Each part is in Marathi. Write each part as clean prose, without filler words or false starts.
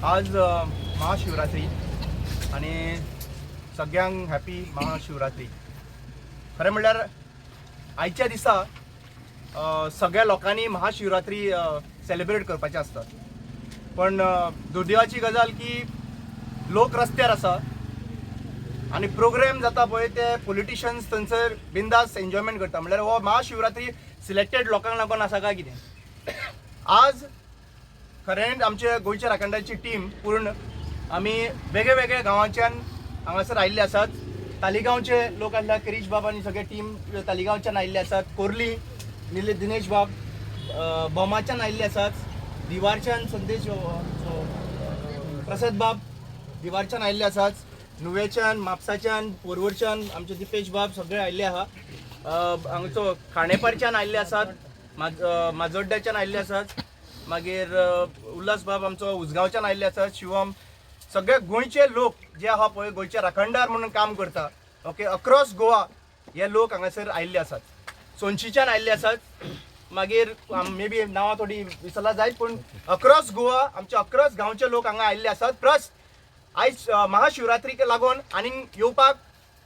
आज महाशिवरात्री आणि सगळ्यांक हॅपी महाशिवरात्री. खरें म्हणल्यार आयच्या दिसा सगळ्या लोकांनी महाशिवरात्री सेलिब्रेट करपाचें आसता, पण दुर्दैवाची गजाल की लोक रस्त्यार आसा आणि प्रोग्राम जाता पळय ते पॉलिटिशियन्स थंयसर बिंदास एन्जॉयमेंट करता. म्हणल्यार हो महाशिवरात्री सिलेक्टेड लोकांक लागून आसा काय कितें? आज खरें आमचे गोंयच्या राखणदाराची टीम पूर्ण आमी वेगळे वेगळे गांवांच्यान हांगासर आयिल्ले आसात. तालिगांवचे लोक आसला, किरीश बाब आनी सगळे टीम तालिगांवच्यान आयिल्ले आसात. कोर्ली दिनेश बाब बोमाच्यान आयिल्ले आसात. दिवारच्यान संदेश प्रसाद बाब दिवारच्यान आयिल्ले आसात. नुवेच्यान, म्हापसाच्यान, पोरवोरच्यान आमचे दिपेश बाब सगळे आयिल्ले आहा. हांगचो खांडेपारच्यान आयिल्ले आसात. माजोड्ड्याच्यान आयिल्ले आसात. मागीर उल्हास बाब आमचो उसगांवच्यान आयिल्ले आसात. शिवम, सगळे गोंयचे लोक जे आहा पळय गोंयचे राखणदार म्हणून काम करता, ओके, अक्रॉस गोवा हे लोक हांगासर आयिल्ले आसात. सोनशीच्यान आयिल्ले आसात. मागीर मे बी नांवां थोडी विसरला जायत, पूण अक्रॉस गोवा आमचे अक्रॉस गांवचे लोक हांगा आयिल्ले आसात. प्लस आयज महाशिवरात्रीक लागून आनीक येवपाक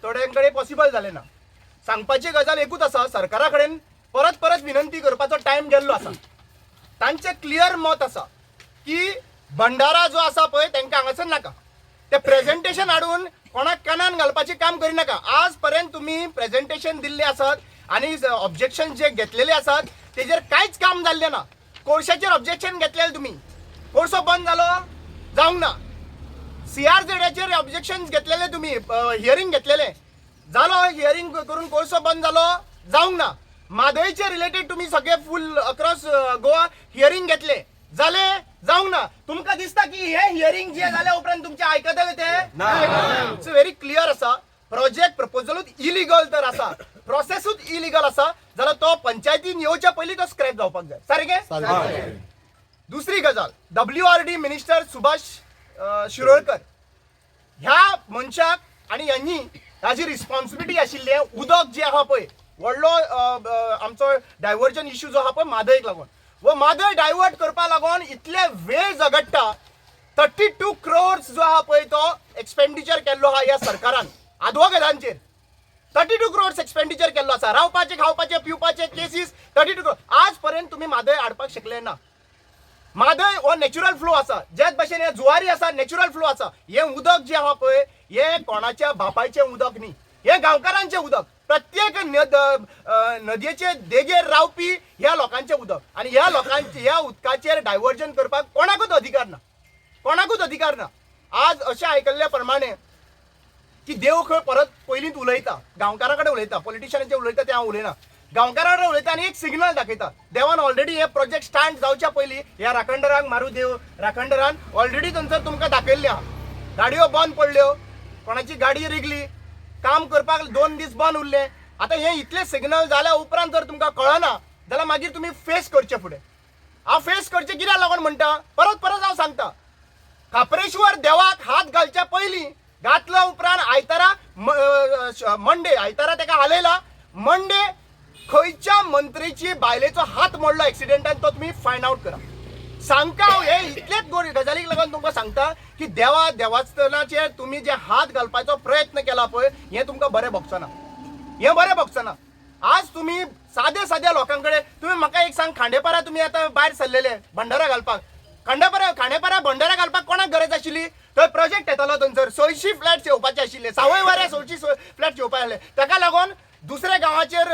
थोड्यां कडेन पॉसिबल जालें ना. सांगपाची गजाल एकूच आसा, सरकारा कडेन परत परत विनंती करपाचो टायम गेल्लो आसा. तांचें क्लियर मत आसा की भंडारा जो आसा पळय तांकां हांगासर नाका. ते प्रेझेंटेशन हाडून कोणाक कानान घालपाचें काम करिनाका. आज पर्यंत तुमी प्रेझेंटेशन दिल्ले आसात आनी ऑब्जेक्शन जे घेतलेले आसात तेजेर कांयच काम जाल्लें ना. कोळशाचेर ऑब्जेक्शन घेतलेलें तुमी, कोळसो बंद जालो जावंक ना. CRZचेर ऑब्जेक्शन घेतलेले तुमी, हियरिंग घेतलेलें जालो, हियरिंग करून कोळसो बंद जालो जावंक ना. मादयचे रिलेटेड तुम्ही सगळे फुल अक्रॉस गोवा हियरिंग घेतले जाले जावंक ना. तुमकां दिसता की हे हियरिंग जे जाल्या उपरांत तुमचे आयकतले ते? इट्स व्हेरी क्लियर आसा. प्रोजेक्ट प्रपोजलूच इलिगल तर आसा, प्रोसेसूच इलिगल आसा जाल्यार तो पंचायतीन येवच्या पयलीं तो स्क्रॅप जावपाक जाय. सारकें? दुसरी गजाल, WRD मिनिस्टर सुभाष शिरोडकर ह्या मनशाक आणि यांनी ताजी रिस्पॉन्सिबिलिटी आशिल्ले उदक जे आहा पळय व्हडलो आमचो डायव्हर्जन इश्यू जो आहा पळय म्हादयक लागून, वो म्हादय डायवर्ट करपा लागून इतले वेळ झगडटा. 32 crores जो आहा पळय तो एक्सपेंडिचर केल्लो आहा ह्या सरकारान आदवोगादांचेर. 32 crores एक्सपेंडिचर केल्लो आसा. रावपाचे, खावपाचे, पिवपाचे केसीस 32 crores. आज पर्यंत तुम्ही म्हादय हाडपाक शकले ना. म्हादय हो नॅचरल फ्लो आसा, ज्याच भशेन हे जुवारी आसा नॅचरल फ्लो आसा. हे उदक जे आहा पळय हे कोणाच्या बापायचें उदक न्ही, हे गांवकारांचें उदक. प्रत्येक नदयेचे देगेर रावपी ह्या लोकांचे उदक आणि ह्या लोकांचे ह्या उदकाचेर डायव्हर्जन करपाक कोणाकूच अधिकार ना, कोणाकूच अधिकार ना. आज अशें आयकल्ल्या प्रमाणे की देव खंय परत पयलींच उलयता, गांवकारां कडेन उलयता, पॉलिटिशियनांचे उलयता ते हांव उलयना, गांवकारां कडेन उलयता आनी एक सिग्नल दाखयता. देवान ऑलरेडी हे प्रोजेक्ट स्टार्ट जावच्या पयलीं ह्या राखणदारांक मारू देव राखणदारान ऑलरेडी थंयसर तुमकां दाखयल्लें आहा. गाडयो बंद पडल्यो, कोणाची गाडी रिगली, काम करपाक 2 दीस बंद उरले. आता हे इतले सिग्नल जाल्या उपरांत जर तुमकां कळना जाल्यार मागीर तुम्ही फेस करचे फुडें. हांव फेस करचे कित्याक लागून म्हणटा, परत परत हांव सांगता, खापरेश्वर देवाक हात घालच्या पयलीं घातलो उपरांत आयतारा मंडे आयतारा ताका हालयला. मंडे खंयच्या मंत्रीची बायलेचो हात मोडलो एक्सिडेंटान तो तुम्ही फायंड आउट करा. सांगता हांव हे इतलेच गजालीक लागून तुमकां सांगता की देवस्थानाचेर तुम्ही जे हात घालपाचो प्रयत्न केला पळय हे तुमकां बरें भोगचना, हे बरें भोगचना. आज तुम्ही साद्या लोकांकडे तुम्ही म्हाका एक सांग, खांडेपारा तुम्ही आता भायर सरलेले भंडारा घालपाक, खांडेपारा भंडारा घालपाक कोणाक गरज आशिल्ली? थंय प्रोजेक्ट येतालो थंयसर 600 फ्लॅट्स येवपाचे आशिल्ले, 6 वऱ्या 600 फ्लॅट्स येवपाक आसले. ताका लागून दुसऱ्या गांवाचेर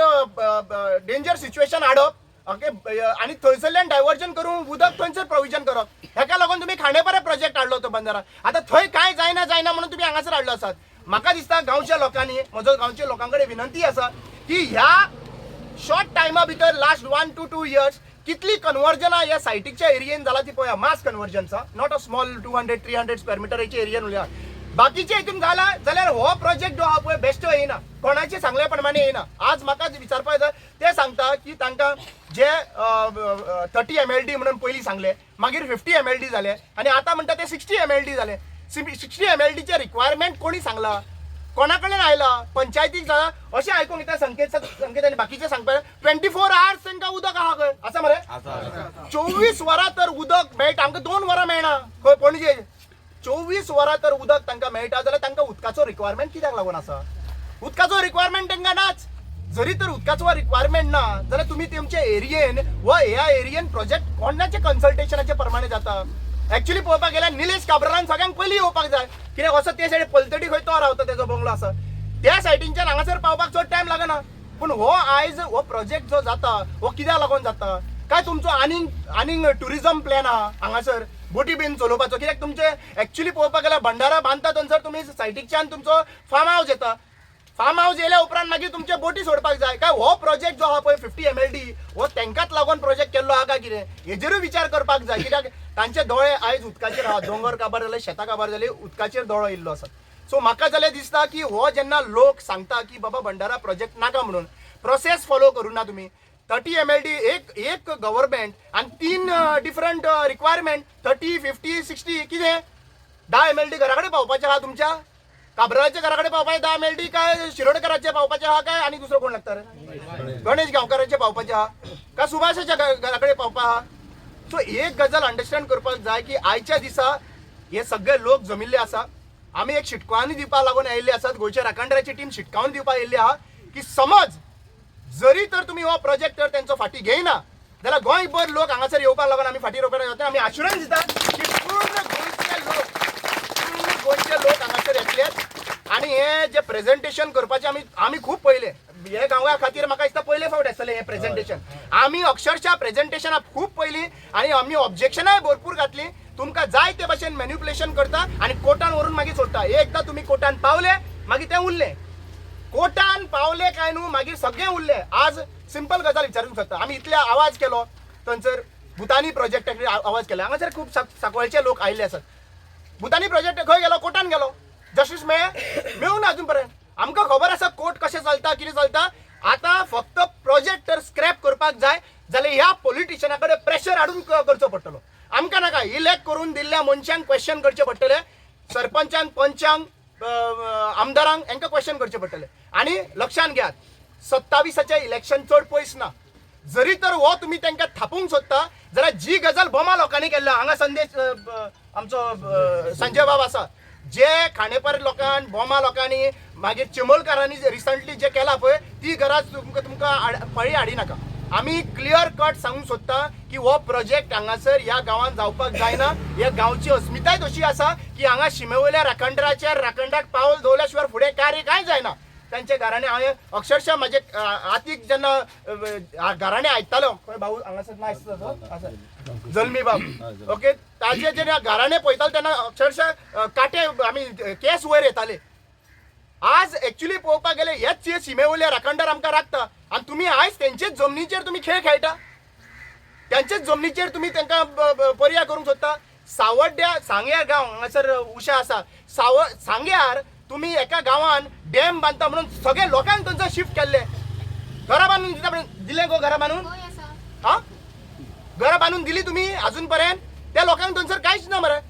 डेंजर सिच्युएशन हाडप, ओके, आणि थंयसरल्यान डायव्हर्जन करून उदक थंयसर प्रोविजन करप. हेका लागून तुम्ही खांडेपारा प्रोजेक्ट हाडलो तो बंदारा. आता थंय काय जायना म्हणून तुम्ही हांगासर हाडलो आसात. म्हाका दिसता गांवच्या लोकांनी, म्हजो गांवच्या लोकांकडे विनंती आसा की ह्या शॉर्ट टायमा भितर लास्ट 1 to 2 years कितली कन्वर्जनां ह्या सायटीच्या एरियेन जाला ती पळया. मास कन्वर्जन्सा, नॉट अ स्मॉल 200-300 स्क्वेअर मिटरच्या एरियेन उलया. बाकीचे हितून जाला जाल्यार हो प्रोजेक्ट जो आहा पळय बेस्ट येयना, कोणाचे सांगल्या प्रमाणे येयना. आज म्हाका विचारपाक जाय ते सांगता की तांकां जे 30 MLD म्हणून पयलीं सांगले, मागीर 50 MLD जाले आनी आतां म्हणटा ते 60 MLD जाले. 60 MLDचे रिक्वायरमेंट कोणी सांगला, कोणा कडेन आयला? पंचायतीक जाला अशें आयकूंक येता. संकेत आनी बाकीचे सांगता 24 hours तांकां उदक आहा खंय, आसा मरे? 24 वरां तर उदक मेळटा. आमकां 2 वरां मेळना खंय पणजे. 24 वरां तर उदक तांकां मेळटा जाल्यार तांकां उदकाचो रिक्वायरमेंट कित्याक लागून आसा? उदकाचो रिक्वायरमेंट तांकां नाच. जरी तर उदकाचो रिक्वायरमेंट ना जाल्यार तुम्ही तुमच्या एरियेन ह्या एरियेन प्रोजेक्ट कोणाचे कन्सल्टेशनाचे प्रमाणे जाता? ऍक्च्युली पळोवपाक गेल्यार निलेश काब्रालान सगळ्यांक पयलीं येवपाक जाय, कित्याक असो ते सायडीन पलतडी खंय तो रावता तेजो बंगलो आसा, त्या सायडींच्यान हांगासर पावपाक चड टायम लागना. पूण आयज हो प्रोजेक्ट जो जाता हो कित्याक लागून जाता? काय तुमचो आनीक टुरिझम प्लॅन आहा हांगासर बोटी बीन चलोवपाचो? कित्याक तुमचे ऍक्च्युली पळोवपाक गेल्यार भंडारा बांदता थंयसर तुमी सायडीच्यान तुमचो फार्म हावस येता. फार्म हावस येयल्या उपरांत मागीर तुमचे बोटी सोडपाक जाय. काय हो प्रोजेक्ट जो आहा पळय 50 MLD हो तांकांच लागून प्रोजेक्ट केल्लो आहा काय कितें? हेजेरूय विचार करपाक जाय, कित्याक तांचे दोळे आयज उदकाचेर आहा. दोंगर काबार जाले, शेतां काबार जाली, उदकाचेर दोळो येयल्लो आसा. सो म्हाका जाल्यार दिसता की हो जेन्ना लोक सांगता की बाबा भंडारा प्रोजेक्ट नाका म्हणून, प्रोसेस फॉलो करूं ना तुमी. 30 MLD एक गव्हर्नमेंट आनी 3 डिफरंट रिक्वायरमेंट 30, 50, 60 कितें? 10 MLD घरा कडेन पावपाचें आहा तुमच्या? काब्राच्या घरा कडेन पावपाचें 10 MLD काय शिरोडकराचे पावपाचें आहा काय आनी दुसरो कोण लागता रे? गणेश गांवकाराचे पावपाचें आहा काय सुभाषाच्या घरा कडेन पावपा आहा? सो एक गजाल अंडरस्टँड करपाक जाय की आयच्या दिसा हे सगळे लोक जमिल्ले आसा. आमी एक शिटकावणी दिवपाक लागून आयिल्ले आसात. गोंयच्या राखणदाराची टीम शिटकावणी दिवपाक येयल्ली आहा की समज जरी तर तुम्ही हो प्रोजेक्ट तर त्यांचो फाटी घेयना जाल्यार गोंयभर लोक हांगासर येवपाक लागून आमी फाटी रोवपाक येता. आमी आश्युरन्स दितात की पूर्ण गोंयचे लोक हांगासर येतलेत आनी हे जे प्रेझेंटेशन करपाचें आमी खूब पयले. हे गांवा खातीर म्हाका दिसता पयले फावट आसतलें हें प्रेझेंटेशन. आमी अक्षरशः प्रेझेंटेशनाक खूब पयलीं आनी आमी ऑब्जेक्शनाय भरपूर घातलीं. तुमकां जाय ते भाशेन मॅन्युप्युलेशन करता आनी कोर्टान व्हरून मागीर सोडटा. एकदां तुमी कोर्टान पावले मागीर तें उरलें. कोर्टान पावले काय न्हू मागीर सगळें उरलें. आज सिंपल गजाल विचारूंक शकता. आमी इतले आवाज केलो थंयसर भुतानी प्रोजेक्टाक आवाज केला. हांगासर खूब सांकवाळचे लोक आयिल्ले आसात. भुतानी प्रोजेक्ट खंय गेलो? कोर्टान गेलो. जस्टीस मेळूं ना अजून पर्यंत. आमकां खबर आसा कोर्ट कशें चलता कितें चलता. आतां फक्त प्रोजेक्ट तर स्क्रॅप करपाक जाय जाल्यार ह्या पॉलिटिशियना कडेन प्रेशर हाडून करचो पडटलो. आमकां नाका, इलेक्ट करून दिल्ल्या मनशांक क्वेश्चन करचे पडटले. सरपंचांक, पंचांक, आमदारांक हांकां क्वेश्चन करचे पडटले. आनी लक्षांत घेयात 27चे इलेक्शन चड पयस ना. जरी तर हो तुमी तांकां थापूंक सोदता जाल्यार जी गजाल बोमा लोकांनी केल्या हांगा संदेश आमचो संजय बाब आसा, जे खांडेपार लोकांनी बोमा लोकांनी मागीर चिमोलकारांनी रिसंटली जे केला पळय ती गरज तुमकां पळी हाडी नाका. आमी क्लियर कट सांगूंक सोदता की हो प्रोजेक्ट हांगासर ह्या गांवांत जावपाक जायना. ह्या गांवची अस्मिताय तशी आसा की हांगा शिमेवयल्या राखणदाराचेर राखणदाराक पावल दवरल्या शिवाय फुडें कार्य कांय जायना. तांचे घराणे हांवें अक्षरशः म्हाजे हातीक जेन्ना घराणे आयकतालो खंय भाऊ हांगासर ना जल्मी बाब ओके ताजे जेन्ना घराणे पळयताले तेन्ना अक्षरशः काटे आमी केस वयर येताले. आज एक्च्युअली पळोवपाक गेले हेच शिमेवयले राखणदार आमकां राखता आनी तुमी आयज तेंचेच जमनीचेर तुमी खेळ खेळटा. त्यांचेच जमनीचेर तुमी तांकां पर्याय करूंक सोदता. सावड्ड्या सांग्यार गांव हांगासर उशा आसा. सांग्यार तुम्ही एका गांवान डॅम बांदता म्हणून सगळे लोकांक थंयसर शिफ्ट केल्ले. घरा बांदून दिता म्हणून दिले गो घरा बांदून? हा घरा बांदून दिली तुम्ही अजून पर्यंत? त्या लोकांक थंयसर कांयच ना मरे.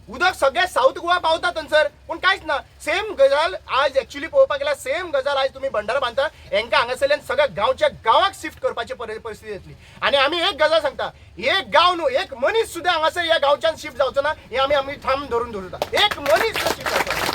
उदक सगळे साऊथ गोवा पावता थंयसर पूण कांयच ना. सेम गजाल आज एक्च्युअली पळोवपाक गेल्यार सेम गजाल आज तुम्ही भंडारा बांदता हांकां हांगासरल्यान सगळ्या गांवच्या गांवाक शिफ्ट करपाची परिस्थिती येतली. आनी आमी एक गजाल सांगता, एक गांव न्हू एक मनीस सुद्दां हांगासर ह्या गांवच्यान शिफ्ट जावचो ना. हे आमी ठाम धरून दवरता. एक मनीस शिफ्ट जावचो ना.